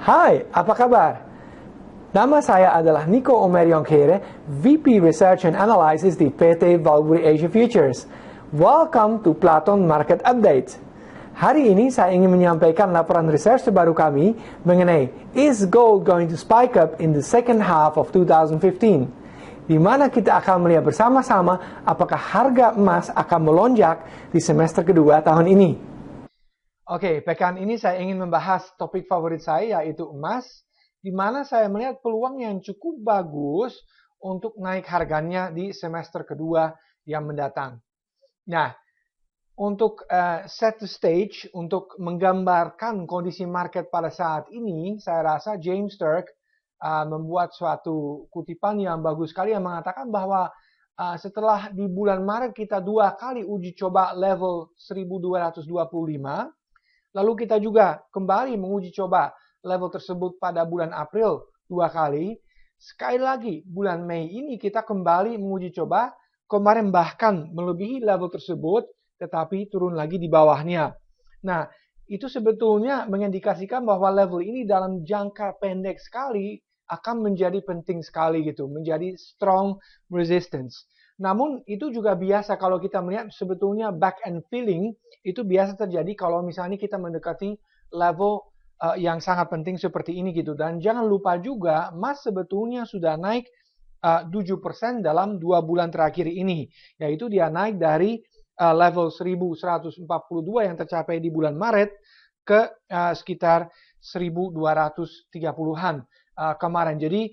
Hai, apa kabar? Nama saya adalah Nico Omerion Kere, VP Research and Analysis di PT Valbury Asia Futures. Welcome to Platon Market Update. Hari ini saya ingin menyampaikan laporan research terbaru kami mengenai Is Gold Going to Spike Up in the Second Half of 2015? Di mana kita akan melihat bersama-sama apakah harga emas akan melonjak di semester kedua tahun ini. Oke, pekan ini saya ingin membahas topik favorit saya yaitu emas, di mana saya melihat peluang yang cukup bagus untuk naik harganya di semester kedua yang mendatang. Nah, untuk set the stage, untuk menggambarkan kondisi market pada saat ini, saya rasa James Turk membuat suatu kutipan yang bagus sekali yang mengatakan bahwa setelah di bulan Maret kita dua kali uji coba level 1225, lalu kita juga kembali menguji coba level tersebut pada bulan April dua kali. Sekali lagi, bulan Mei ini kita kembali menguji coba, kemarin bahkan melebihi level tersebut, tetapi turun lagi di bawahnya. Nah, itu sebetulnya mengindikasikan bahwa level ini dalam jangka pendek sekali akan menjadi penting sekali gitu, menjadi strong resistance. Namun itu juga biasa kalau kita melihat sebetulnya back and filling itu biasa terjadi kalau misalnya kita mendekati level yang sangat penting seperti ini gitu. Dan jangan lupa juga emas sebetulnya sudah naik 7% dalam 2 bulan terakhir ini. Yaitu dia naik dari level 1142 yang tercapai di bulan Maret ke sekitar 1230-an kemarin. Jadi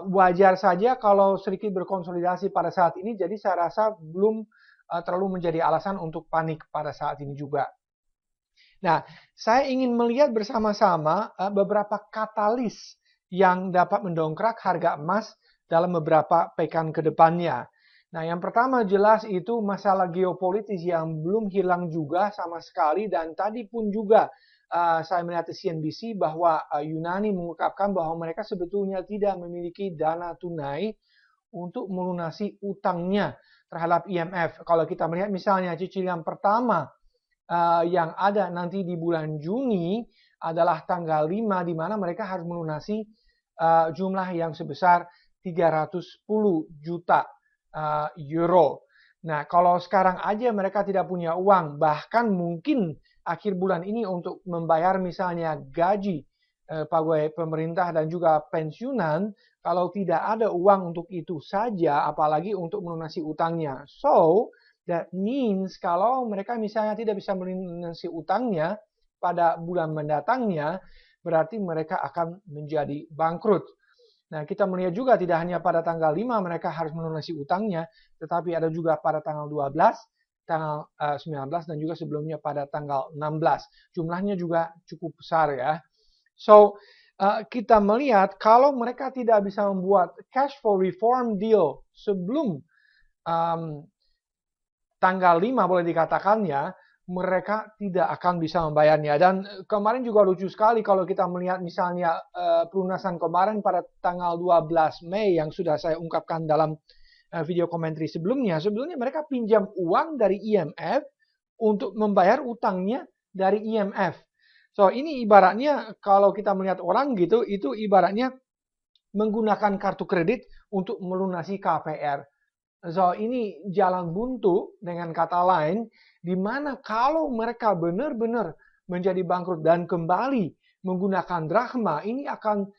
wajar saja kalau sedikit berkonsolidasi pada saat ini, jadi saya rasa belum terlalu menjadi alasan untuk panik pada saat ini juga. Nah, saya ingin melihat bersama-sama beberapa katalis yang dapat mendongkrak harga emas dalam beberapa pekan ke depannya. Nah, yang pertama jelas itu masalah geopolitis yang belum hilang juga sama sekali, dan tadi pun juga saya melihat di CNBC bahwa Yunani mengungkapkan bahwa mereka sebetulnya tidak memiliki dana tunai untuk melunasi utangnya terhadap IMF. Kalau kita melihat misalnya cicilan pertama yang ada nanti di bulan Juni adalah tanggal 5 di mana mereka harus melunasi jumlah yang sebesar 310 juta euro. Nah, kalau sekarang aja mereka tidak punya uang, bahkan mungkin akhir bulan ini untuk membayar misalnya gaji pegawai pemerintah dan juga pensiunan, kalau tidak ada uang untuk itu saja, apalagi untuk melunasi utangnya. So, that means kalau mereka misalnya tidak bisa melunasi utangnya pada bulan mendatangnya, berarti mereka akan menjadi bangkrut. Nah, kita melihat juga tidak hanya pada tanggal 5 mereka harus melunasi utangnya, tetapi ada juga pada tanggal 12, tanggal 19, dan juga sebelumnya pada tanggal 16. Jumlahnya juga cukup besar ya. So, kita melihat kalau mereka tidak bisa membuat cash flow reform deal sebelum tanggal 5 boleh dikatakan ya, mereka tidak akan bisa membayarnya. Dan kemarin juga lucu sekali kalau kita melihat misalnya pelunasan kemarin pada tanggal 12 Mei yang sudah saya ungkapkan dalam video komentari sebelumnya. Sebelumnya mereka pinjam uang dari IMF untuk membayar utangnya dari IMF. So ini ibaratnya kalau kita melihat orang gitu, itu ibaratnya menggunakan kartu kredit untuk melunasi KPR. So ini jalan buntu dengan kata lain, di mana kalau mereka benar-benar menjadi bangkrut dan kembali menggunakan drachma, ini akan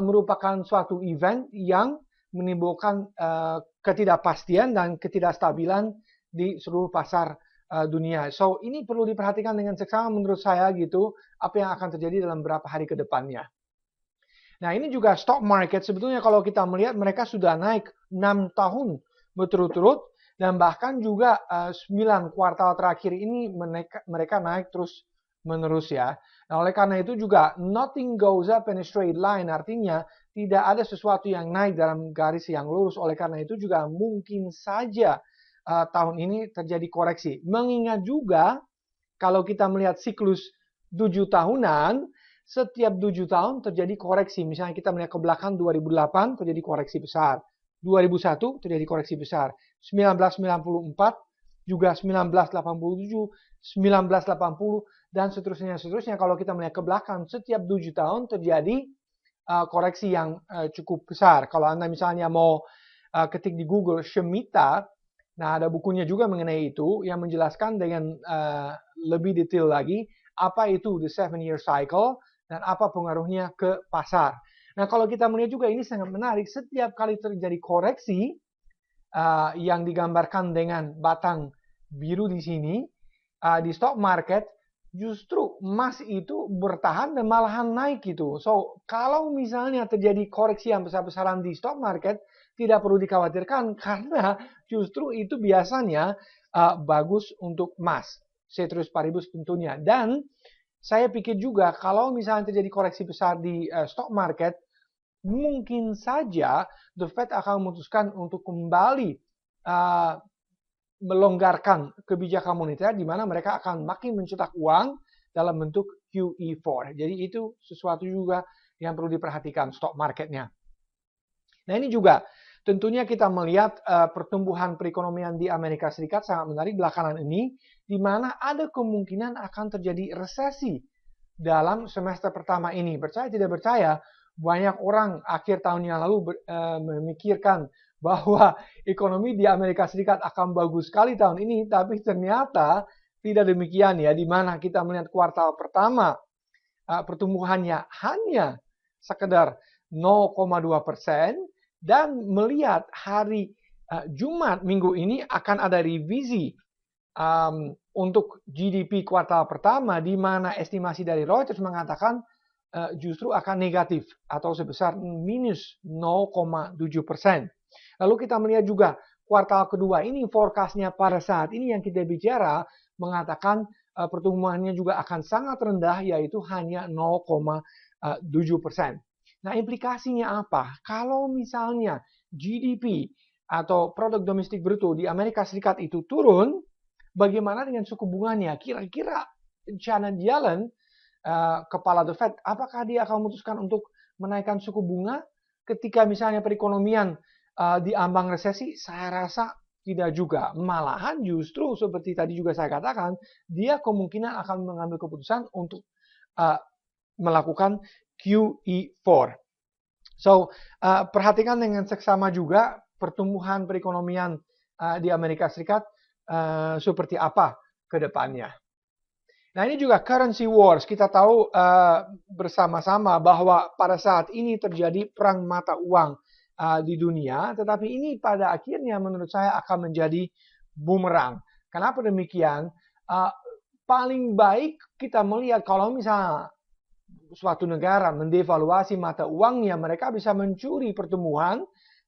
merupakan suatu event yang menimbulkan ketidakpastian dan ketidakstabilan di seluruh pasar dunia. So ini perlu diperhatikan dengan seksama menurut saya gitu, apa yang akan terjadi dalam beberapa hari ke depannya. Nah ini juga stock market sebetulnya kalau kita melihat mereka sudah naik 6 tahun berturut-turut, dan bahkan juga 9 kuartal terakhir ini mereka naik terus menerus ya. Nah oleh karena itu juga nothing goes up in a straight line, artinya tidak ada sesuatu yang naik dalam garis yang lurus. Oleh karena itu juga mungkin saja tahun ini terjadi koreksi. Mengingat juga kalau kita melihat siklus 7 tahunan, setiap 7 tahun terjadi koreksi. Misalnya kita melihat ke belakang 2008 terjadi koreksi besar. 2001 terjadi koreksi besar. 1994 juga 1987, 1980, dan seterusnya. Kalau kita melihat ke belakang, setiap 7 tahun terjadi koreksi yang cukup besar. Kalau Anda misalnya mau ketik di Google Shemitah, nah ada bukunya juga mengenai itu yang menjelaskan dengan lebih detail lagi apa itu the 7-year cycle dan apa pengaruhnya ke pasar. Nah kalau kita melihat juga ini sangat menarik, setiap kali terjadi koreksi yang digambarkan dengan batang biru di sini di stock market, justru emas itu bertahan dan malahan naik gitu. So, kalau misalnya terjadi koreksi yang besar-besaran di stock market, tidak perlu dikhawatirkan karena justru itu biasanya bagus untuk emas. Ceteris paribus tentunya. Dan saya pikir juga kalau misalnya terjadi koreksi besar di stock market, mungkin saja The Fed akan memutuskan untuk kembali melonggarkan kebijakan moneter di mana mereka akan makin mencetak uang dalam bentuk QE4. Jadi itu sesuatu juga yang perlu diperhatikan stock marketnya. Nah ini juga tentunya kita melihat pertumbuhan perekonomian di Amerika Serikat sangat menarik belakangan ini, di mana ada kemungkinan akan terjadi resesi dalam semester pertama ini. Percaya tidak percaya, banyak orang akhir tahun yang lalu memikirkan bahwa ekonomi di Amerika Serikat akan bagus sekali tahun ini, tapi ternyata tidak demikian ya, di mana kita melihat kuartal pertama pertumbuhannya hanya sekedar 0,2% dan melihat hari Jumat minggu ini akan ada revisi untuk GDP kuartal pertama di mana estimasi dari Reuters mengatakan justru akan negatif atau sebesar minus 0,7%. Lalu kita melihat juga kuartal kedua ini forecast-nya pada saat ini yang kita bicara mengatakan pertumbuhannya juga akan sangat rendah yaitu hanya 0,7%. Nah implikasinya apa? Kalau misalnya GDP atau produk domestik bruto di Amerika Serikat itu turun, bagaimana dengan suku bunganya? Kira-kira Janet Yellen, kepala The Fed, apakah dia akan memutuskan untuk menaikkan suku bunga ketika misalnya perekonomian diambang resesi? Saya rasa tidak juga. Malahan justru seperti tadi juga saya katakan, dia kemungkinan akan mengambil keputusan untuk melakukan QE4. So, perhatikan dengan seksama juga pertumbuhan perekonomian di Amerika Serikat seperti apa ke depannya. Nah ini juga currency wars. Kita tahu bersama-sama bahwa pada saat ini terjadi perang mata uang di dunia. Tetapi ini pada akhirnya menurut saya akan menjadi bumerang. Kenapa demikian? Paling baik kita melihat kalau misalnya suatu negara mendevaluasi mata uangnya, mereka bisa mencuri pertumbuhan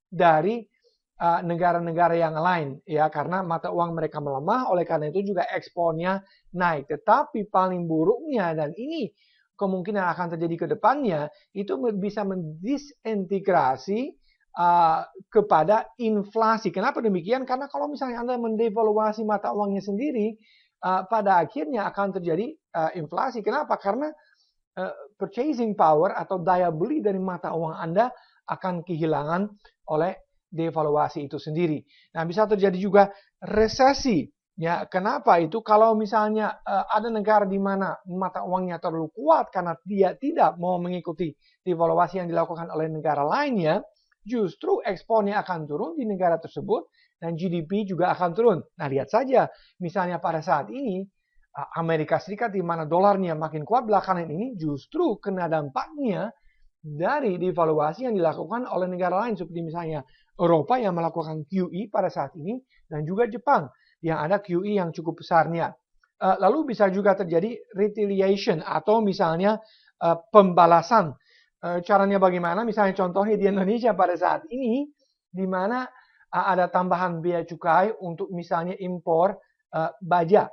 dari negara-negara yang lain ya karena mata uang mereka melemah, oleh karena itu juga ekspornya naik. Tetapi paling buruknya dan ini kemungkinan akan terjadi ke depannya itu bisa mendisintegrasi kepada inflasi. Kenapa demikian? Karena kalau misalnya Anda mendevaluasi mata uangnya sendiri, pada akhirnya akan terjadi inflasi. Kenapa? Karena purchasing power atau daya beli dari mata uang Anda akan kehilangan oleh devaluasi itu sendiri. Nah, bisa terjadi juga resesi. Ya, kenapa itu? Kalau misalnya ada negara di mana mata uangnya terlalu kuat karena dia tidak mau mengikuti devaluasi yang dilakukan oleh negara lainnya, justru ekspornya akan turun di negara tersebut dan GDP juga akan turun. Nah, lihat saja misalnya pada saat ini Amerika Serikat di mana dolarnya makin kuat belakangan ini justru kena dampaknya dari devaluasi yang dilakukan oleh negara lain seperti misalnya Eropa yang melakukan QE pada saat ini dan juga Jepang yang ada QE yang cukup besarnya. Lalu bisa juga terjadi retaliation atau misalnya pembalasan. Caranya bagaimana? Misalnya contohnya di Indonesia pada saat ini di mana ada tambahan biaya cukai untuk misalnya impor baja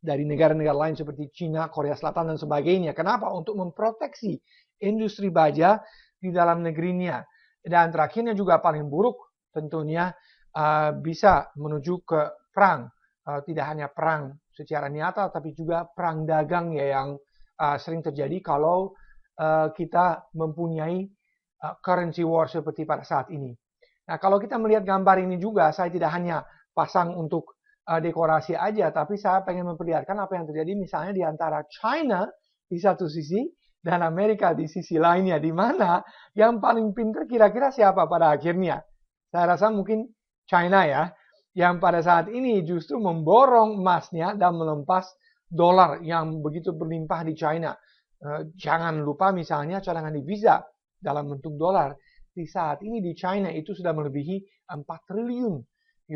dari negara-negara lain seperti Cina, Korea Selatan, dan sebagainya. Kenapa? Untuk memproteksi industri baja di dalam negerinya. Dan terakhirnya juga paling buruk tentunya bisa menuju ke perang. Tidak hanya perang secara nyata, tapi juga perang dagang ya yang sering terjadi kalau kita mempunyai currency war seperti pada saat ini. Nah, kalau kita melihat gambar ini juga, saya tidak hanya pasang untuk dekorasi aja, tapi saya pengen memperlihatkan apa yang terjadi misalnya di antara China di satu sisi dan Amerika di sisi lainnya, di mana yang paling pintar kira-kira siapa pada akhirnya? Saya rasa mungkin China ya, yang pada saat ini justru memborong emasnya dan melempas dolar yang begitu berlimpah di China. Jangan lupa misalnya cadangan devisa dalam bentuk dolar. Di saat ini di China itu sudah melebihi 4 triliun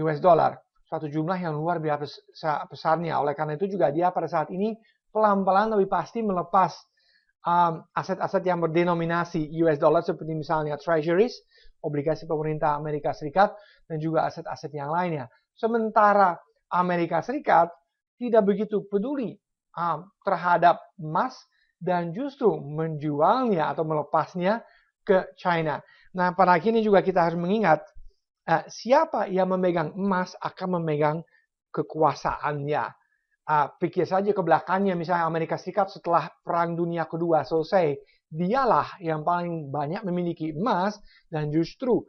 US dollar. Suatu jumlah yang luar biasa besarnya. Oleh karena itu juga dia pada saat ini pelan-pelan tapi pasti melepas aset-aset yang berdenominasi US dollar seperti misalnya treasuries, obligasi pemerintah Amerika Serikat, dan juga aset-aset yang lainnya. Sementara Amerika Serikat tidak begitu peduli terhadap emas dan justru menjualnya atau melepasnya ke China. Nah, pada akhirnya juga kita harus mengingat siapa yang memegang emas akan memegang kekuasaannya. Pikir saja ke belakangnya, misalnya Amerika Serikat setelah Perang Dunia Kedua selesai, dialah yang paling banyak memiliki emas dan justru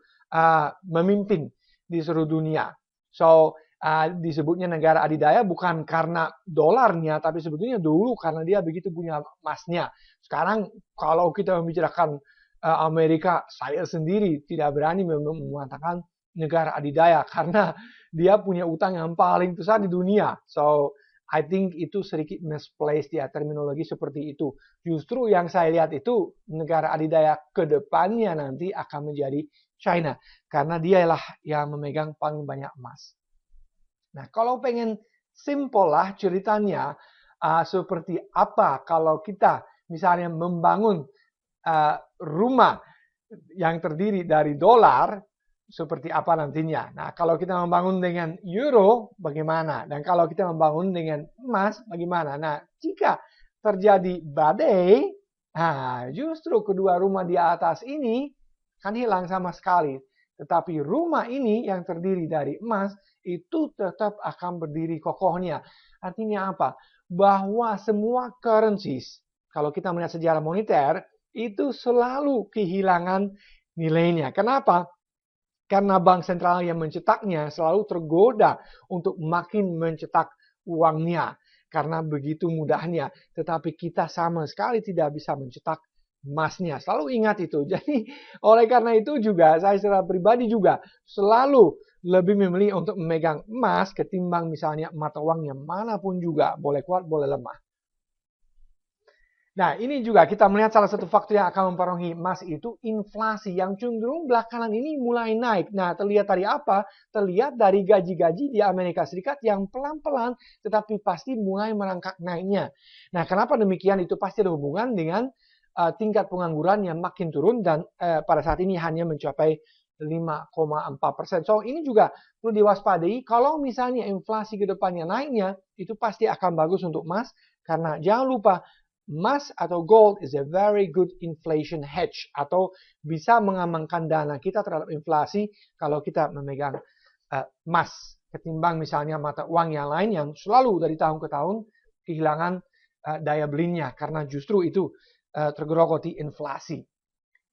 memimpin di seluruh dunia. So, disebutnya negara adidaya bukan karena dolarnya, tapi sebetulnya dulu karena dia begitu punya emasnya. Sekarang kalau kita membicarakan Amerika, saya sendiri tidak berani mengatakan negara adidaya karena dia punya utang yang paling besar di dunia. So, I think itu sedikit misplaced ya terminologi seperti itu. Justru yang saya lihat itu negara adidaya ke depannya nanti akan menjadi China karena dialah yang memegang paling banyak emas. Nah, kalau pengen simple lah ceritanya seperti apa kalau kita misalnya membangun rumah yang terdiri dari dolar, seperti apa nantinya. Nah, kalau kita membangun dengan euro, bagaimana? Dan kalau kita membangun dengan emas, bagaimana? Nah, jika terjadi badai, justru kedua rumah di atas ini kan hilang sama sekali. Tetapi rumah ini yang terdiri dari emas, itu tetap akan berdiri kokohnya. Artinya apa? Bahwa semua currencies, kalau kita melihat sejarah moneter, itu selalu kehilangan nilainya. Kenapa? Karena bank sentral yang mencetaknya selalu tergoda untuk makin mencetak uangnya. Karena begitu mudahnya. Tetapi kita sama sekali tidak bisa mencetak emasnya. Selalu ingat itu. Jadi oleh karena itu juga saya secara pribadi juga selalu lebih memilih untuk memegang emas ketimbang misalnya mata uang yang manapun juga. Boleh kuat, boleh lemah. Nah, ini juga kita melihat salah satu faktor yang akan mempengaruhi emas itu inflasi yang cenderung belakangan ini mulai naik. Nah, terlihat dari apa? Terlihat dari gaji-gaji di Amerika Serikat yang pelan-pelan tetapi pasti mulai merangkak naiknya. Nah, kenapa demikian? Itu pasti ada hubungan dengan tingkat pengangguran yang makin turun dan pada saat ini hanya mencapai 5,4%. So, ini juga perlu diwaspadai. Kalau misalnya inflasi ke depannya naiknya, itu pasti akan bagus untuk emas. Karena jangan lupa, emas atau gold is a very good inflation hedge atau bisa mengamankan dana kita terhadap inflasi kalau kita memegang emas ketimbang misalnya mata uang yang lain yang selalu dari tahun ke tahun kehilangan daya belinya karena justru itu tergerogoti inflasi.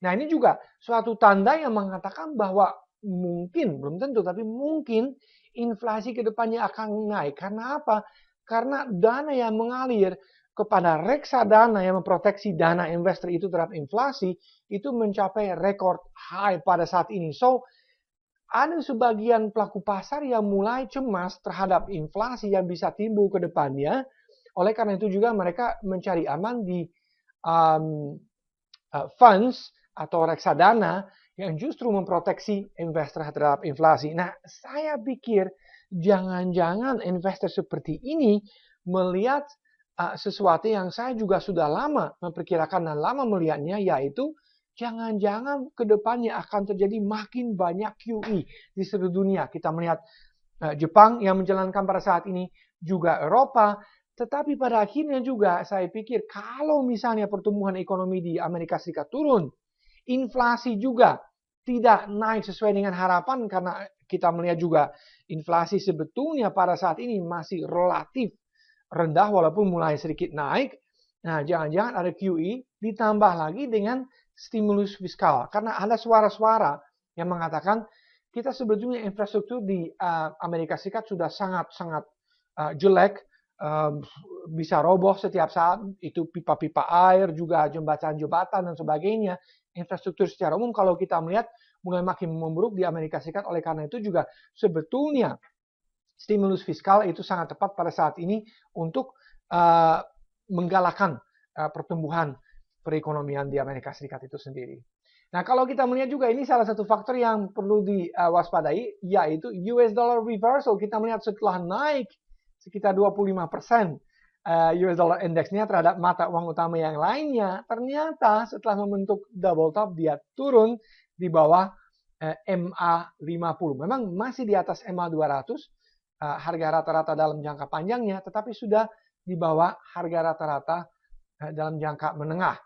Nah, ini juga suatu tanda yang mengatakan bahwa mungkin, belum tentu, tapi mungkin inflasi ke depannya akan naik. Karena apa? Karena dana yang mengalir kepada reksadana yang memproteksi dana investor itu terhadap inflasi itu mencapai record high pada saat ini. So, ada sebagian pelaku pasar yang mulai cemas terhadap inflasi yang bisa timbul ke depannya. Oleh karena itu juga mereka mencari aman di funds atau reksadana yang justru memproteksi investor terhadap inflasi. Nah, saya pikir jangan-jangan investor seperti ini melihat sesuatu yang saya juga sudah lama memperkirakan dan lama melihatnya, yaitu jangan-jangan ke depannya akan terjadi makin banyak QE di seluruh dunia. Kita melihat Jepang yang menjalankan pada saat ini, juga Eropa, tetapi pada akhirnya juga saya pikir kalau misalnya pertumbuhan ekonomi di Amerika Serikat turun, inflasi juga tidak naik sesuai dengan harapan karena kita melihat juga inflasi sebetulnya pada saat ini masih relatif rendah walaupun mulai sedikit naik. Nah, jangan-jangan ada QE ditambah lagi dengan stimulus fiskal. Karena ada suara-suara yang mengatakan kita sebetulnya infrastruktur di Amerika Serikat sudah sangat-sangat jelek, bisa roboh setiap saat, itu pipa-pipa air, juga jembatan-jembatan dan sebagainya. Infrastruktur secara umum kalau kita melihat mulai makin memburuk di Amerika Serikat. Oleh karena itu juga sebetulnya stimulus fiskal itu sangat tepat pada saat ini untuk menggalakkan pertumbuhan perekonomian di Amerika Serikat itu sendiri. Nah, kalau kita melihat juga ini salah satu faktor yang perlu diwaspadai, yaitu US dollar reversal. Kita melihat setelah naik sekitar 25% US dollar indeksnya terhadap mata uang utama yang lainnya, ternyata setelah membentuk double top dia turun di bawah MA50. Memang masih di atas MA200 harga rata-rata dalam jangka panjangnya, tetapi sudah di bawah harga rata-rata dalam jangka menengah.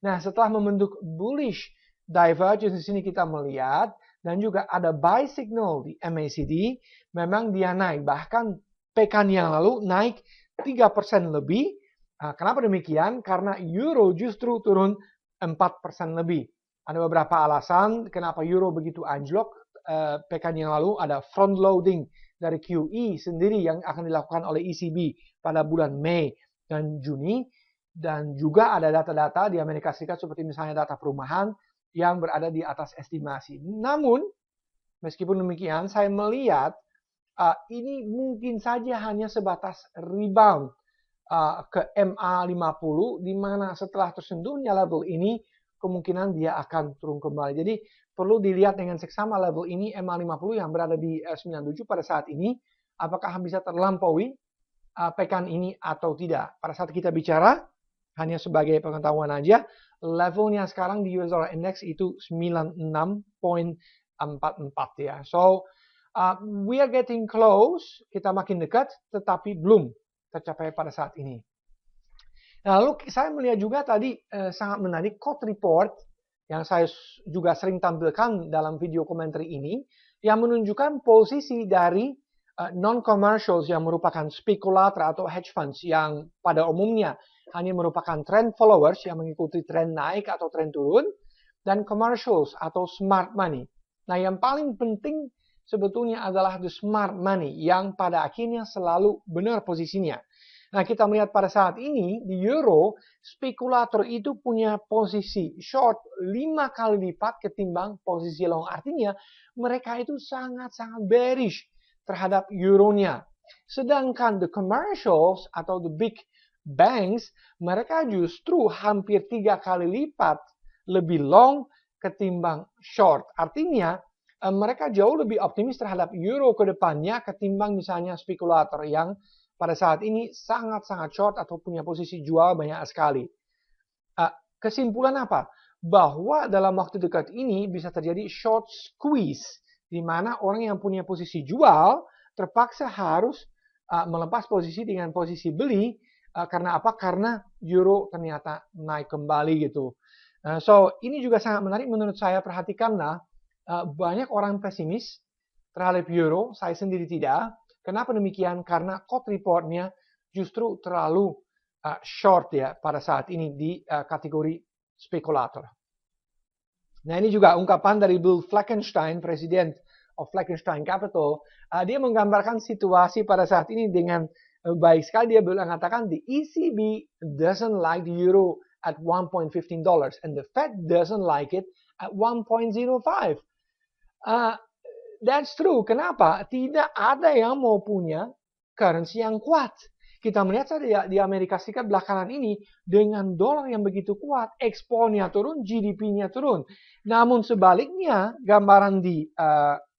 Nah, setelah membentuk bullish divergence di sini kita melihat, dan juga ada buy signal di MACD, memang dia naik. Bahkan pekan yang lalu naik 3% lebih. Kenapa demikian? Karena euro justru turun 4% lebih. Ada beberapa alasan kenapa euro begitu anjlok pekan yang lalu. Ada front loading dari QE sendiri yang akan dilakukan oleh ECB pada bulan Mei dan Juni. Dan juga ada data-data di Amerika Serikat seperti misalnya data perumahan yang berada di atas estimasi. Namun, meskipun demikian, saya melihat ini mungkin saja hanya sebatas rebound ke MA50, di mana setelah tersentuhnya level ini, kemungkinan dia akan turun kembali. Jadi, perlu dilihat dengan seksama level ini, MA50 yang berada di 97 pada saat ini, apakah bisa terlampaui pekan ini atau tidak. Pada saat kita bicara, hanya sebagai pengetahuan aja, levelnya sekarang di US dollar index itu 96.44 ya. So, we are getting close, kita makin dekat, tetapi belum tercapai pada saat ini. Nah, lalu saya melihat juga tadi sangat menarik quote report yang saya juga sering tampilkan dalam video komentar ini, yang menunjukkan posisi dari non-commercials yang merupakan spekulator atau hedge funds yang pada umumnya hanya merupakan trend followers yang mengikuti tren naik atau tren turun, dan commercials atau smart money. Nah, yang paling penting sebetulnya adalah the smart money yang pada akhirnya selalu benar posisinya. Nah, kita melihat pada saat ini di euro, spekulator itu punya posisi short 5 kali lipat ketimbang posisi long. Artinya mereka itu sangat-sangat bearish terhadap euronya. Sedangkan the commercials atau the big banks, mereka justru hampir 3 kali lipat lebih long ketimbang short. Artinya mereka jauh lebih optimis terhadap euro ke depannya ketimbang misalnya spekulator yang pada saat ini sangat-sangat short atau punya posisi jual banyak sekali. Kesimpulan apa? Bahwa dalam waktu dekat ini bisa terjadi short squeeze, di mana orang yang punya posisi jual terpaksa harus melepas posisi dengan posisi beli. Karena apa? Karena euro ternyata naik kembali gitu. So, ini juga sangat menarik menurut saya. Perhatikanlah, banyak orang pesimis terhadap euro, saya sendiri tidak. Kenapa demikian? Karena quote reportnya justru terlalu short ya pada saat ini di kategori spekulator. Nah, ini juga ungkapan dari Bill Fleckenstein, Presiden of Fleckenstein Capital. Dia menggambarkan situasi pada saat ini dengan baik sekali. Dia mengatakan the ECB doesn't like the euro at $1.15 and the Fed doesn't like it at 1.05. That's true. Kenapa? Tidak ada yang mau punya currency yang kuat. Kita melihat saja di Amerika Serikat belakangan ini dengan dolar yang begitu kuat, ekspornya turun, GDP-nya turun. Namun sebaliknya, gambaran di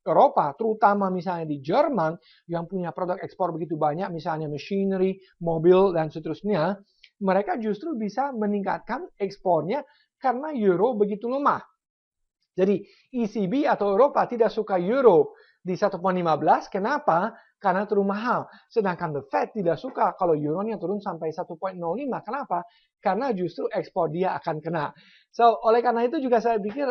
Eropa, terutama misalnya di Jerman yang punya produk ekspor begitu banyak, misalnya machinery, mobil, dan seterusnya, mereka justru bisa meningkatkan ekspornya karena euro begitu lemah. Jadi ECB atau Eropa tidak suka euro di 1.15, kenapa? Karena turun mahal. Sedangkan the Fed tidak suka kalau euronya turun sampai 1.05. Kenapa? Karena justru ekspor dia akan kena. So, oleh karena itu juga saya pikir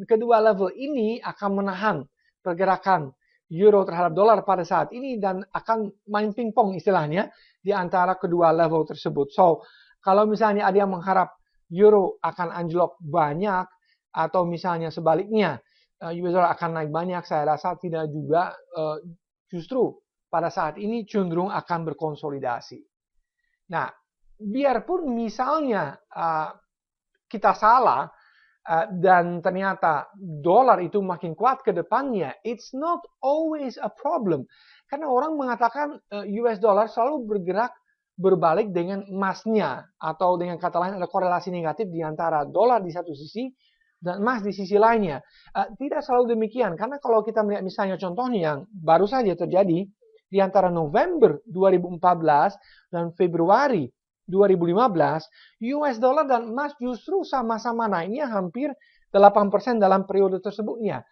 kedua level ini akan menahan pergerakan euro terhadap dolar pada saat ini dan akan main pingpong istilahnya di antara kedua level tersebut. So, kalau misalnya ada yang mengharap euro akan anjlok banyak atau misalnya sebaliknya US dollar akan naik banyak, saya rasa tidak juga. Justru pada saat ini cenderung akan berkonsolidasi. Nah, biarpun misalnya kita salah dan ternyata dolar itu makin kuat ke depannya, it's not always a problem. Karena orang mengatakan US dollar selalu bergerak berbalik dengan emasnya, atau dengan kata lain ada korelasi negatif di antara dolar di satu sisi dan emas di sisi lainnya. Tidak selalu demikian, karena kalau kita melihat misalnya contohnya yang baru saja terjadi di antara November 2014 dan Februari 2015, US dollar dan emas justru sama-sama naiknya hampir 8% dalam periode tersebutnya.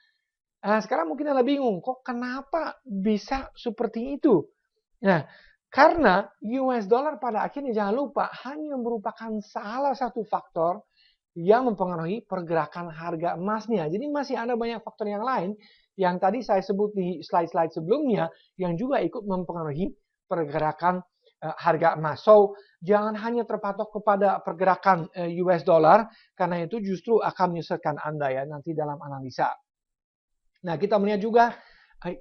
Nah, sekarang mungkin Anda bingung, kok kenapa bisa seperti itu? Nah, karena US dollar pada akhirnya jangan lupa hanya merupakan salah satu faktor yang mempengaruhi pergerakan harga emasnya. Jadi masih ada banyak faktor yang lain yang tadi saya sebut di slide-slide sebelumnya yang juga ikut mempengaruhi pergerakan harga emas. So, jangan hanya terpatok kepada pergerakan US dollar, karena itu justru akan menyesatkan Anda ya nanti dalam analisa. Nah, kita melihat juga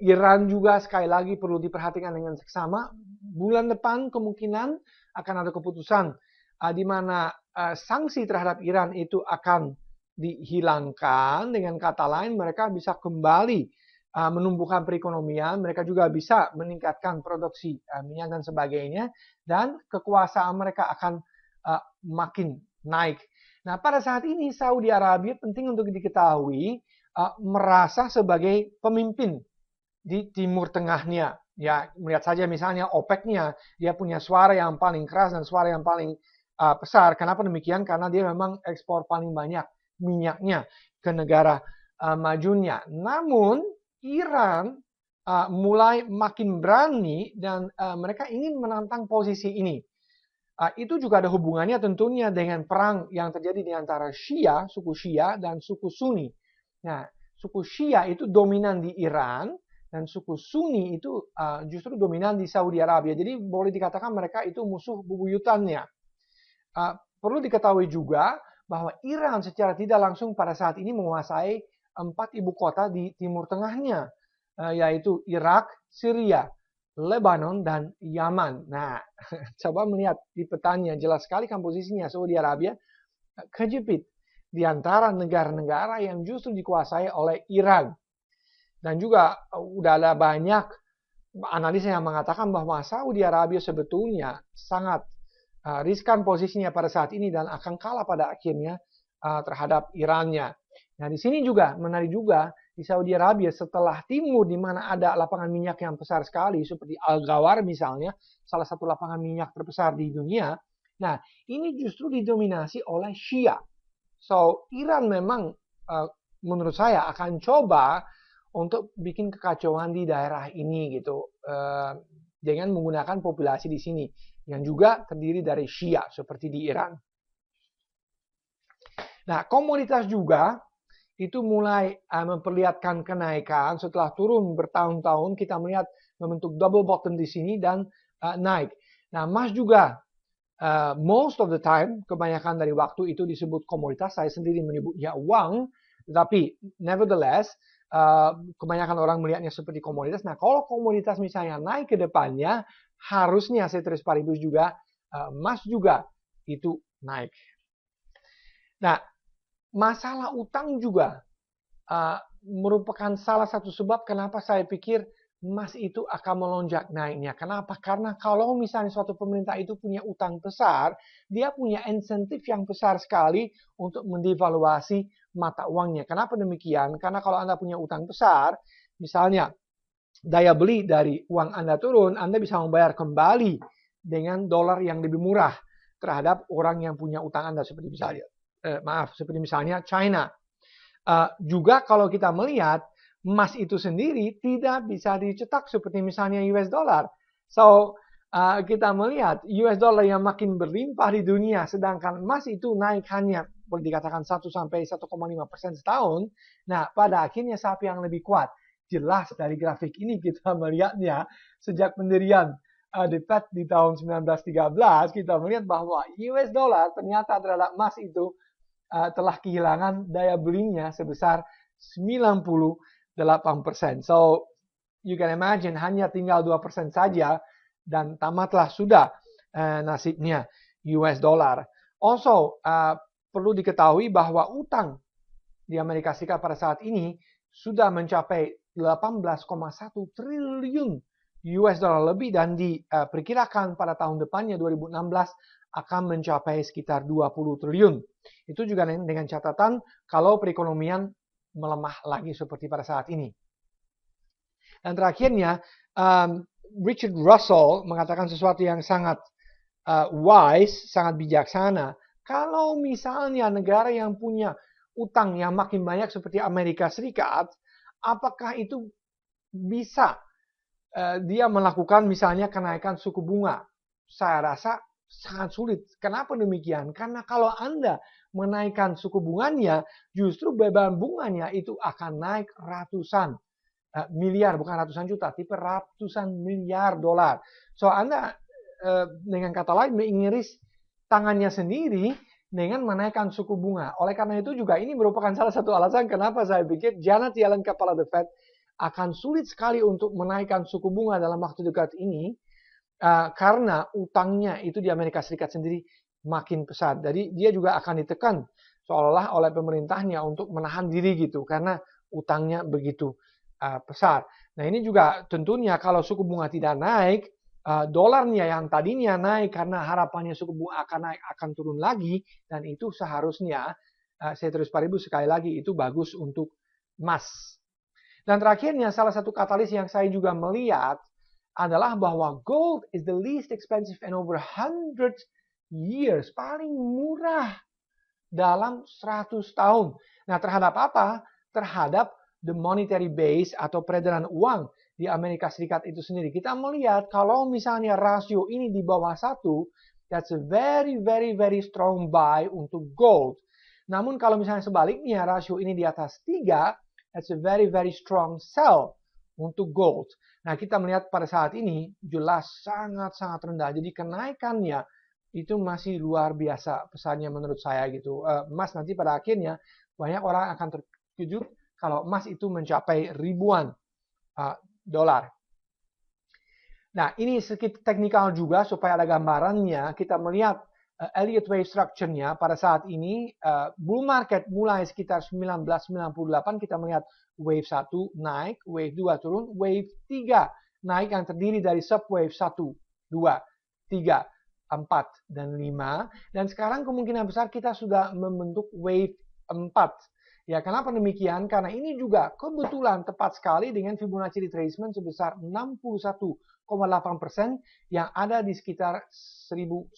Iran juga sekali lagi perlu diperhatikan dengan seksama. Bulan depan kemungkinan akan ada keputusan di mana sanksi terhadap Iran itu akan dihilangkan. Dengan kata lain, mereka bisa kembali menumbuhkan perekonomian, mereka juga bisa meningkatkan produksi minyak dan sebagainya, dan kekuasaan mereka akan makin naik. Nah, pada saat ini Saudi Arabia penting untuk diketahui merasa sebagai pemimpin di Timur Tengahnya. Ya, melihat saja misalnya OPEC-nya, dia punya suara yang paling keras dan suara yang paling besar. Kenapa demikian? Karena dia memang ekspor paling banyak minyaknya ke negara majunya. Namun Iran mulai makin berani dan mereka ingin menantang posisi ini. Itu juga ada hubungannya tentunya dengan perang yang terjadi di antara Syiah, suku Syiah dan suku Sunni. Nah, suku Syiah itu dominan di Iran dan suku Sunni itu justru dominan di Saudi Arabia. Jadi boleh dikatakan mereka itu musuh bebuyutannya. Perlu diketahui juga bahwa Iran secara tidak langsung pada saat ini menguasai 4 ibu kota di Timur Tengahnya, yaitu Irak, Syria, Lebanon, dan Yaman. Nah, coba melihat di petanya, jelas sekali kan posisinya Saudi Arabia kejepit di antara negara-negara yang justru dikuasai oleh Iran. Dan juga udah ada banyak analis yang mengatakan bahwa Saudi Arabia sebetulnya sangat riskan posisinya pada saat ini dan akan kalah pada akhirnya terhadap Irannya. Nah, di sini juga menarik juga di Saudi Arabia setelah timur di mana ada lapangan minyak yang besar sekali seperti Al-Ghawar misalnya, salah satu lapangan minyak terbesar di dunia. Nah, ini justru didominasi oleh Syiah. So, Iran memang menurut saya akan coba untuk bikin kekacauan di daerah ini gitu dengan menggunakan populasi di sini yang juga terdiri dari Syiah seperti di Iran. Nah, komoditas juga itu mulai memperlihatkan kenaikan setelah turun bertahun-tahun. Kita melihat membentuk double bottom di sini dan naik. Nah, emas juga most of the time, kebanyakan dari waktu itu disebut komoditas. Saya sendiri menyebutnya uang, tapi nevertheless kebanyakan orang melihatnya seperti komoditas. Nah, kalau komoditas misalnya naik ke depannya, harusnya ceteris paribus juga emas juga itu naik. Nah, masalah utang juga merupakan salah satu sebab kenapa saya pikir emas itu akan melonjak naiknya. Kenapa? Karena kalau misalnya suatu pemerintah itu punya utang besar, dia punya insentif yang besar sekali untuk mendevaluasi mata uangnya. Kenapa demikian? Karena kalau Anda punya utang besar, misalnya daya beli dari uang Anda turun, Anda bisa membayar kembali dengan dolar yang lebih murah terhadap orang yang punya utang Anda seperti misalnya seperti misalnya China. Juga kalau kita melihat emas itu sendiri tidak bisa dicetak seperti misalnya US dollar. So, kita melihat US dollar yang makin berlimpah di dunia, sedangkan emas itu naik hanya boleh dikatakan 1 sampai 1,5% setahun. Nah, pada akhirnya siapa yang lebih kuat? Jelas dari grafik ini kita melihatnya sejak pendirian The Fed di tahun 1913, kita melihat bahwa US dollar ternyata terhadap emas itu telah kehilangan daya belinya sebesar 98%. So, you can imagine hanya tinggal 2% saja dan tamatlah sudah nasibnya US dollar. Also, perlu diketahui bahwa utang di Amerika Serikat pada saat ini sudah mencapai 18,1 triliun US dollar lebih dan diperkirakan pada tahun depannya 2016 akan mencapai sekitar 20 triliun. Itu juga dengan catatan kalau perekonomian melemah lagi seperti pada saat ini. Dan terakhirnya, Richard Russell mengatakan sesuatu yang sangat wise, sangat bijaksana. Kalau misalnya negara yang punya utang yang makin banyak seperti Amerika Serikat, apakah itu bisa dia melakukan misalnya kenaikan suku bunga? Saya rasa sangat sulit. Kenapa demikian? Karena kalau Anda menaikkan suku bunganya, justru beban bunganya itu akan naik ratusan miliar, bukan ratusan juta, tapi ratusan miliar dolar. So, Anda dengan kata lain mengiris tangannya sendiri dengan menaikkan suku bunga. Oleh karena itu juga ini merupakan salah satu alasan kenapa saya pikir Janet Yellen, kepala The Fed, akan sulit sekali untuk menaikkan suku bunga dalam waktu dekat ini karena utangnya itu di Amerika Serikat sendiri makin besar. Jadi dia juga akan ditekan seolah-olah oleh pemerintahnya untuk menahan diri gitu karena utangnya begitu besar. Nah ini juga tentunya kalau suku bunga tidak naik, dolarnya yang tadinya naik karena harapannya suku bunga akan naik akan turun lagi dan itu seharusnya saya terus paribu sekali lagi itu bagus untuk emas. Dan terakhirnya salah satu katalis yang saya juga melihat adalah bahwa gold is the least expensive and over 100 years, paling murah dalam 100 tahun. Nah, terhadap apa? Terhadap the monetary base atau peredaran uang di Amerika Serikat itu sendiri. Kita melihat kalau misalnya rasio ini di bawah 1, that's a very, very, very strong buy untuk gold. Namun kalau misalnya sebaliknya rasio ini di atas 3, that's a very, very strong sell untuk gold. Nah, kita melihat pada saat ini jelas sangat-sangat rendah. Jadi kenaikannya itu masih luar biasa besarnya menurut saya gitu. Emas nanti pada akhirnya banyak orang akan terkejut kalau emas itu mencapai ribuan dolar. Nah, ini sedikit teknikal juga supaya ada gambarannya. Kita melihat Elliott Wave Structure-nya pada saat ini bull market mulai sekitar 1998 kita melihat wave 1 naik, wave 2 turun, wave 3 naik yang terdiri dari subwave 1, 2, 3, 4, dan 5. Dan sekarang kemungkinan besar kita sudah membentuk wave 4. Ya, kenapa demikian? Karena ini juga kebetulan tepat sekali dengan Fibonacci retracement sebesar 61,8% yang ada di sekitar 1150.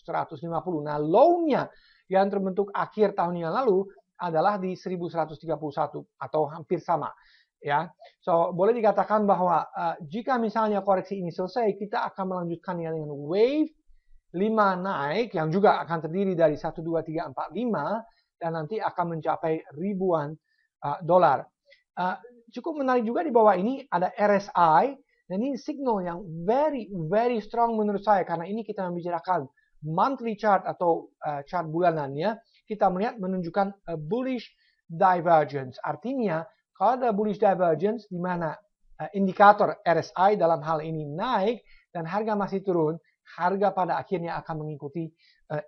Nah, low-nya yang terbentuk akhir tahun yang lalu adalah di 1131 atau hampir sama. Ya, so boleh dikatakan bahwa jika misalnya koreksi ini selesai, kita akan melanjutkannya dengan wave 5 naik yang juga akan terdiri dari 1, 2, 3, 4, 5 dan nanti akan mencapai ribuan dolar. Cukup menarik juga di bawah ini ada RSI dan ini signal yang very, very strong menurut saya karena ini kita membicarakan monthly chart atau chart bulanannya. Kita melihat menunjukkan bullish divergence. Artinya kalau ada bullish divergence di mana indikator RSI dalam hal ini naik dan harga masih turun, harga pada akhirnya akan mengikuti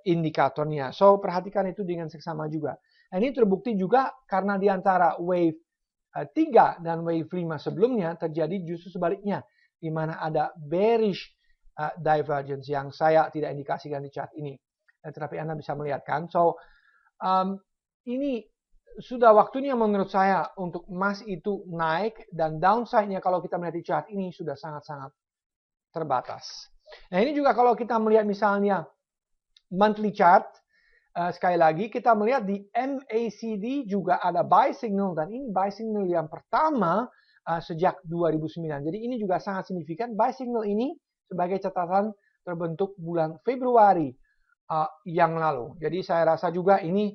indikatornya. So, perhatikan itu dengan seksama juga. Nah, ini terbukti juga karena di antara wave 3 dan wave 5 sebelumnya terjadi justru sebaliknya, di mana ada bearish divergence yang saya tidak indikasikan di chart ini. Tetapi Anda bisa melihat kan. So, ini sudah waktunya menurut saya untuk emas itu naik dan downside-nya kalau kita melihat di chart ini sudah sangat-sangat terbatas. Nah ini juga kalau kita melihat misalnya monthly chart, sekali lagi kita melihat di MACD juga ada buy signal dan ini buy signal yang pertama sejak 2009. Jadi ini juga sangat signifikan. Buy signal ini sebagai catatan terbentuk bulan Februari yang lalu. Jadi saya rasa juga ini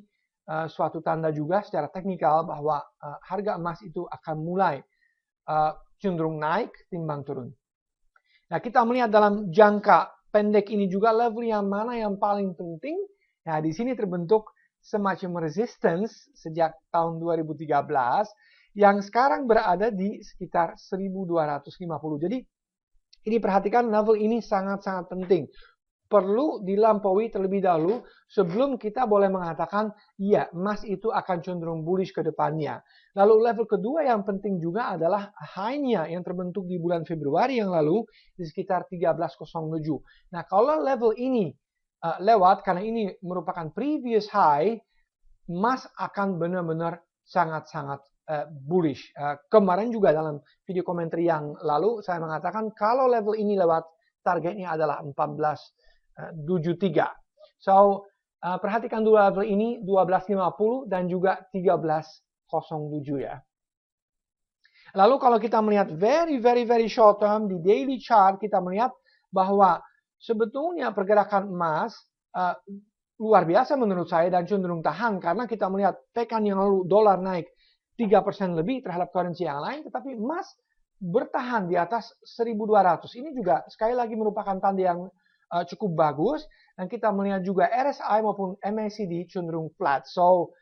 suatu tanda juga secara teknikal bahwa harga emas itu akan mulai cenderung naik timbang turun. Nah, kita melihat dalam jangka pendek ini juga level yang mana yang paling penting. Nah, di sini terbentuk semacam resistance sejak tahun 2013 yang sekarang berada di sekitar 1250. Jadi ini perhatikan level ini sangat-sangat penting. Perlu dilampaui terlebih dahulu sebelum kita boleh mengatakan ya emas itu akan cenderung bullish ke depannya. Lalu level kedua yang penting juga adalah high-nya yang terbentuk di bulan Februari yang lalu di sekitar 1307. Nah kalau level ini lewat karena ini merupakan previous high, emas akan benar-benar sangat-sangat bullish. Kemarin juga dalam video komentar yang lalu saya mengatakan kalau level ini lewat targetnya adalah 1473. So, perhatikan dua level ini 1250 dan juga 1307 ya. Lalu kalau kita melihat very short term di daily chart, kita melihat bahwa sebetulnya pergerakan emas luar biasa menurut saya dan cenderung tahan karena kita melihat pekan yang lalu dolar naik 3% lebih terhadap currency yang lain, tetapi emas bertahan di atas 1200. Ini juga sekali lagi merupakan tanda yang cukup bagus dan kita melihat juga RSI maupun MACD cenderung flat. So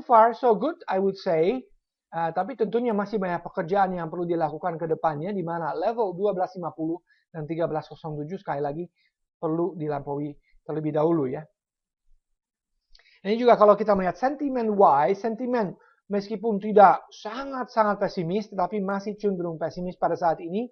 far so good I would say. Tapi tentunya masih banyak pekerjaan yang perlu dilakukan ke depannya di mana level 1250 dan 1307 sekali lagi perlu dilampaui terlebih dahulu ya. Ini juga kalau kita melihat sentimen wise, sentimen meskipun tidak sangat-sangat pesimis tetapi masih cenderung pesimis pada saat ini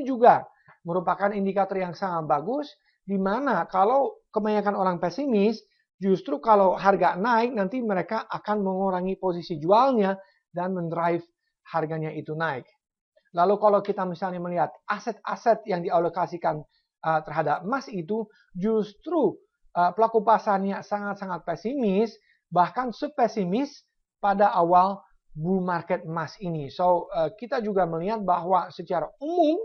juga merupakan indikator yang sangat bagus di mana kalau kebanyakan orang pesimis justru kalau harga naik nanti mereka akan mengurangi posisi jualnya dan mendrive harganya itu naik. Lalu kalau kita misalnya melihat aset-aset yang dialokasikan terhadap emas itu justru pelaku pasarnya sangat-sangat pesimis, bahkan sepesimis pada awal bull market emas ini. So kita juga melihat bahwa secara umum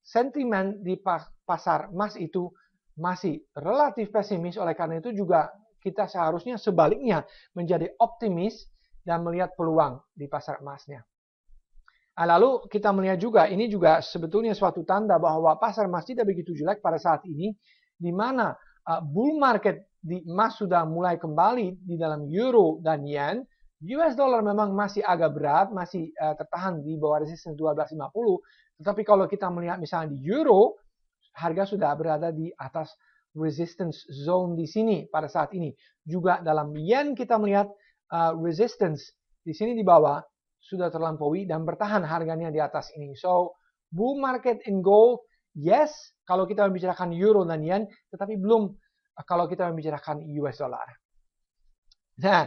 sentimen di pasar emas itu masih relatif pesimis, oleh karena itu juga kita seharusnya sebaliknya menjadi optimis dan melihat peluang di pasar emasnya. Lalu kita melihat juga, ini juga sebetulnya suatu tanda bahwa pasar emas tidak begitu jelek pada saat ini, di mana bull market di emas sudah mulai kembali di dalam euro dan yen. US dollar memang masih agak berat, masih tertahan di bawah resistance 1250, tetapi kalau kita melihat misalnya di euro, harga sudah berada di atas resistance zone di sini pada saat ini. Juga dalam yen kita melihat resistance di sini di bawah sudah terlampaui dan bertahan harganya di atas ini. So, bull market in gold, yes, kalau kita membicarakan euro dan yen, tetapi belum kalau kita membicarakan US dollar. Nah,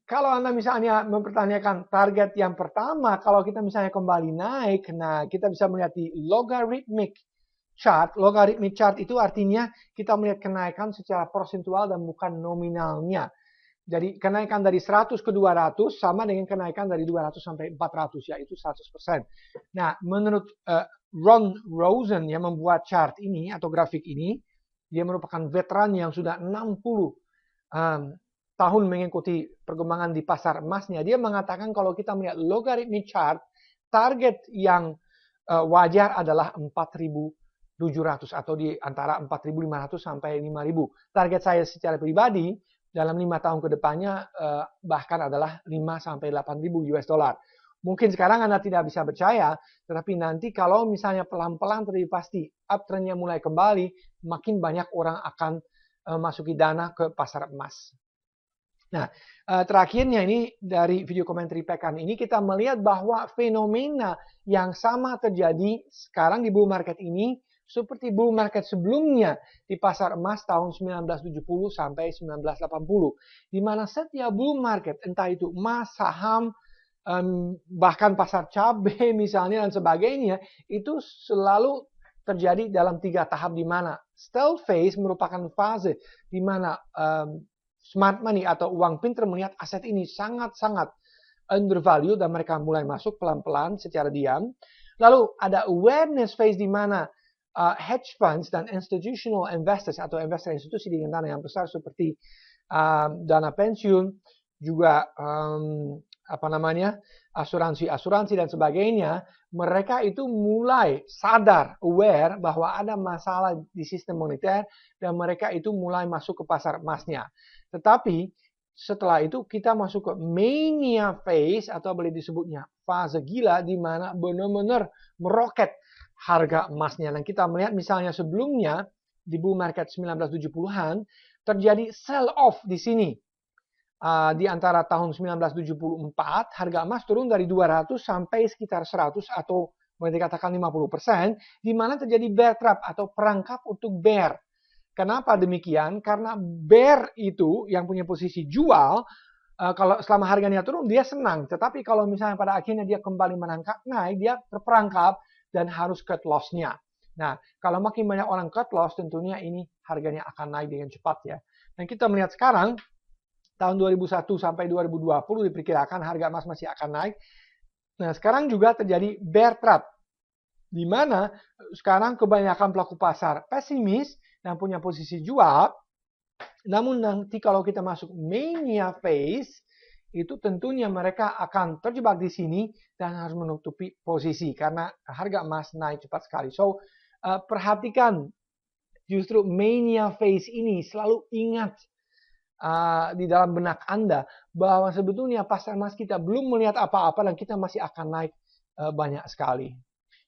kalau Anda misalnya mempertanyakan target yang pertama, kalau kita misalnya kembali naik, nah kita bisa melihat di logarithmic chart. Logarithmic chart itu artinya kita melihat kenaikan secara prosentual dan bukan nominalnya. Jadi kenaikan dari 100 ke 200 sama dengan kenaikan dari 200 sampai 400, yaitu 100%. Nah, menurut Ron Rosen yang membuat chart ini atau grafik ini, dia merupakan veteran yang sudah 60 tahun mengikuti perkembangan di pasar emasnya. Dia mengatakan kalau kita melihat logarithmic chart, target yang wajar adalah 4.700 atau di antara 4.500 sampai 5.000. Target saya secara pribadi dalam 5 tahun ke depannya bahkan adalah 5 sampai 8.000 US dollar. Mungkin sekarang Anda tidak bisa percaya, tetapi nanti kalau misalnya pelan-pelan terjadi pasti uptrendnya mulai kembali, makin banyak orang akan masuki dana ke pasar emas. Nah, terakhirnya ini dari video komentar pekan ini kita melihat bahwa fenomena yang sama terjadi sekarang di bull market ini seperti bull market sebelumnya di pasar emas tahun 1970 sampai 1980. Di mana setiap bull market, entah itu emas, saham, bahkan pasar cabai misalnya dan sebagainya, itu selalu terjadi dalam 3 tahap di mana stealth phase merupakan fase di mana smart money atau uang pintar melihat aset ini sangat-sangat undervalue dan mereka mulai masuk pelan-pelan secara diam. Lalu ada awareness phase di mana hedge funds dan institutional investors atau investor institusi dengan dana yang besar seperti dana pensiun, juga asuransi dan sebagainya, mereka itu mulai sadar, aware bahwa ada masalah di sistem moneter dan mereka itu mulai masuk ke pasar emasnya. Tetapi setelah itu kita masuk ke mania phase atau boleh disebutnya fase gila di mana benar-benar meroket harga emasnya. Dan kita melihat misalnya sebelumnya di bull market 1970-an terjadi sell off di sini. Di antara tahun 1974 harga emas turun dari 200 sampai sekitar 100 atau boleh dikatakan 50%, di mana terjadi bear trap atau perangkap untuk bear. Kenapa demikian? Karena bear itu yang punya posisi jual, kalau selama harganya turun dia senang. Tetapi kalau misalnya pada akhirnya dia kembali menangkap naik, dia terperangkap dan harus cut loss-nya. Nah, kalau makin banyak orang cut loss, tentunya ini harganya akan naik dengan cepat ya. Dan kita melihat sekarang, tahun 2001 sampai 2020 diperkirakan harga emas masih akan naik. Nah, sekarang juga terjadi bear trap, di mana sekarang kebanyakan pelaku pasar pesimis dan punya posisi jual. Namun nanti kalau kita masuk mania phase, itu tentunya mereka akan terjebak di sini dan harus menutupi posisi karena harga emas naik cepat sekali. So, perhatikan justru mania phase ini, selalu ingat di dalam benak Anda bahwa sebetulnya pasar emas kita belum melihat apa-apa dan kita masih akan naik banyak sekali.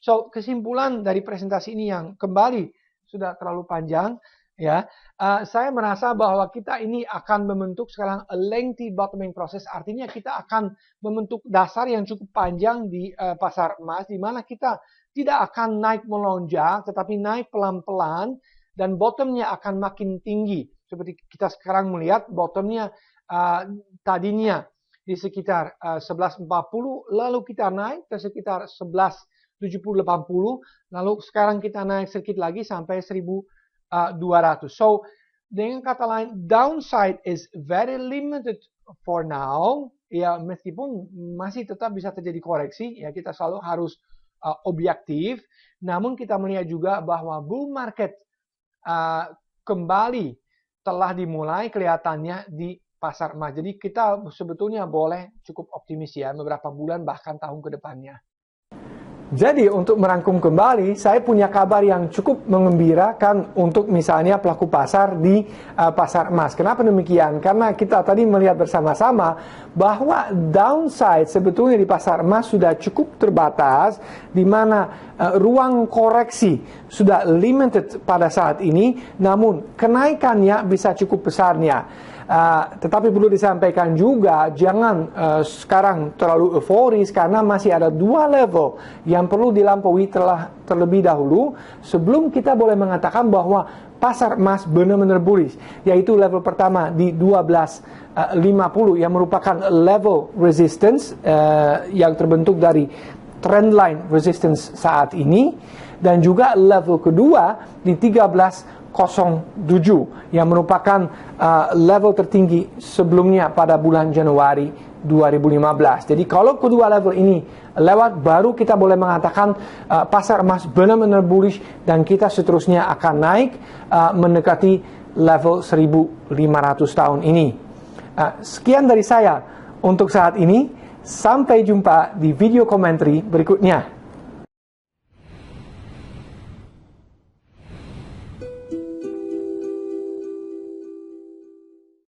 So, kesimpulan dari presentasi ini yang kembali sudah terlalu panjang, ya. Saya merasa bahwa kita ini akan membentuk sekarang a lengthy bottoming process, artinya kita akan membentuk dasar yang cukup panjang di pasar emas, di mana kita tidak akan naik melonjak, tetapi naik pelan-pelan dan bottomnya akan makin tinggi. Seperti kita sekarang melihat bottomnya tadinya di sekitar 1140, lalu kita naik ke sekitar 1170-80, lalu sekarang kita naik sedikit lagi sampai 1200. So, dengan kata lain, downside is very limited for now. Ya, meskipun masih tetap bisa terjadi koreksi, ya kita selalu harus objektif. Namun kita melihat juga bahwa bull market kembali telah dimulai kelihatannya di pasar emas. Jadi kita sebetulnya boleh cukup optimis ya, beberapa bulan bahkan tahun ke depannya. Jadi untuk merangkum kembali, saya punya kabar yang cukup mengembirakan untuk misalnya pelaku pasar di pasar emas. Kenapa demikian? Karena kita tadi melihat bersama-sama bahwa downside sebetulnya di pasar emas sudah cukup terbatas, di mana ruang koreksi sudah limited pada saat ini, namun kenaikannya bisa cukup besarnya. Tetapi perlu disampaikan juga, jangan sekarang terlalu euforis karena masih ada dua level yang perlu dilampaui terlebih dahulu sebelum kita boleh mengatakan bahwa pasar emas benar-benar bullish, yaitu level pertama di 1250 yang merupakan level resistance yang terbentuk dari trendline resistance saat ini, dan juga level kedua di 1307 yang merupakan level tertinggi sebelumnya pada bulan Januari 2015. Jadi kalau kedua level ini lewat, baru kita boleh mengatakan pasar emas benar-benar bullish dan kita seterusnya akan naik mendekati level 1500 tahun ini. Sekian dari saya untuk saat ini. Sampai jumpa di video komentari berikutnya.